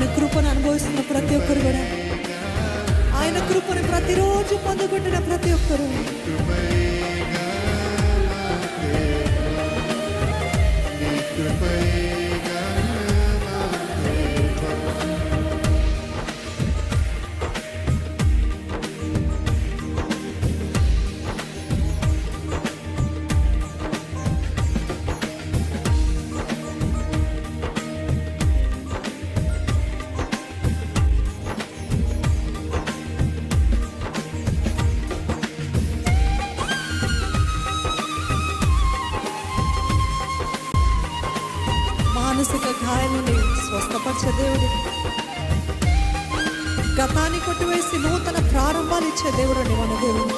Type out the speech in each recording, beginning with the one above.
ఆయన కృపను అనుభవిస్తున్న ప్రతి ఒక్కరు కూడా, ఆయన కృపను ప్రతిరోజు పొందుకుంటున్న ప్రతి ఒక్కరు మానసిక గాయాలని స్వస్థపరిచే దేవుడు, గతాన్ని కొట్టివేసి నూతన ప్రారంభాలు ఇచ్చే దేవుడు అండి మన దేవుడు.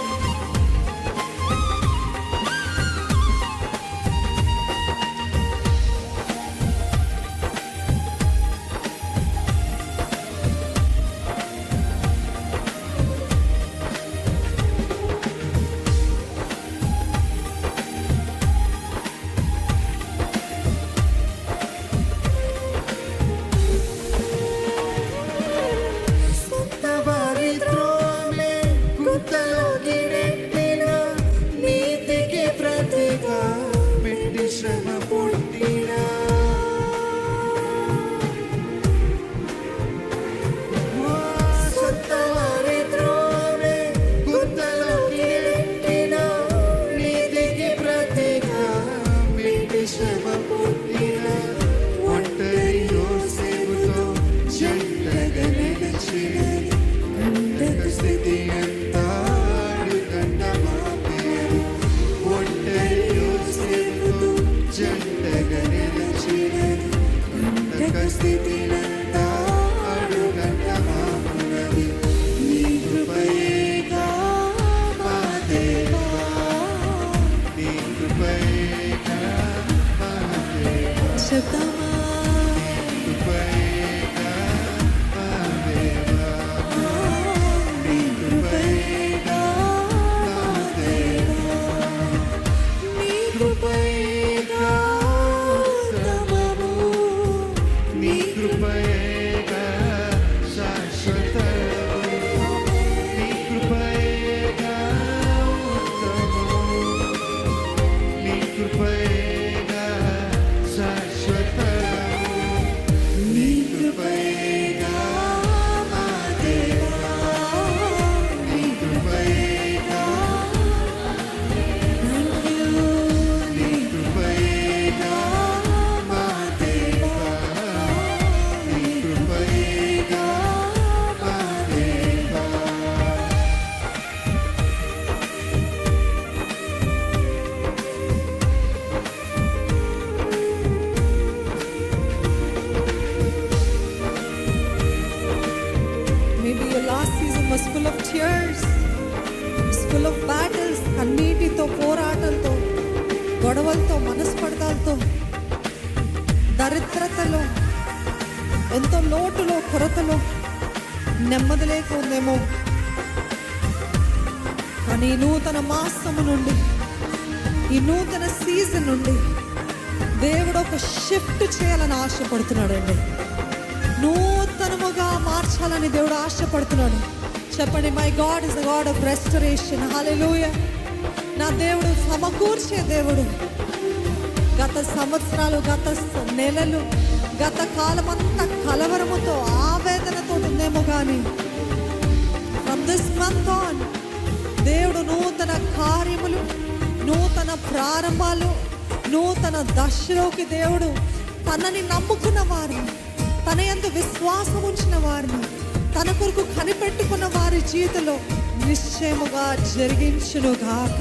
was full of tears, was full of battles, కన్నీటితో, పోరాటంతో, గొడవలతో, మనస్పర్ధలతో, దరిద్రతలో, ఎంతో లోటులో, కొరతలో నెమ్మది లేకుందేమో. కానీ ఈ నూతన మాసము నుండి, ఈ నూతన సీజన్ నుండి దేవుడు ఒక షిఫ్ట్ చేయాలని ఆశపడుతున్నాడండి. నూతనముగా మార్చాలని దేవుడు ఆశపడుతున్నాడు. చెప్పండి, my God is the God of restoration. Hallelujah. నా దేవుడు సమకూర్చే దేవుడు. గత సంవత్సరాలు, గత నెలలు, గత కాలం అంతా కలవరముతో, ఆవేదనతో ఉందేమో కానీ ఫ్రమ్ దిస్ మంత్ ఆన్ దేవుడు నూతన కార్యములు, నూతన ప్రారంభాలు, నూతన దశలోకి దేవుడు తనని నమ్ముకున్న వారిని, తన యందు విశ్వాసం ఉంచిన వారిని, తన కొరకు కనిపెట్టుకున్న వారి జీవితంలో నిశ్చయముగా జరిగించునుగాక.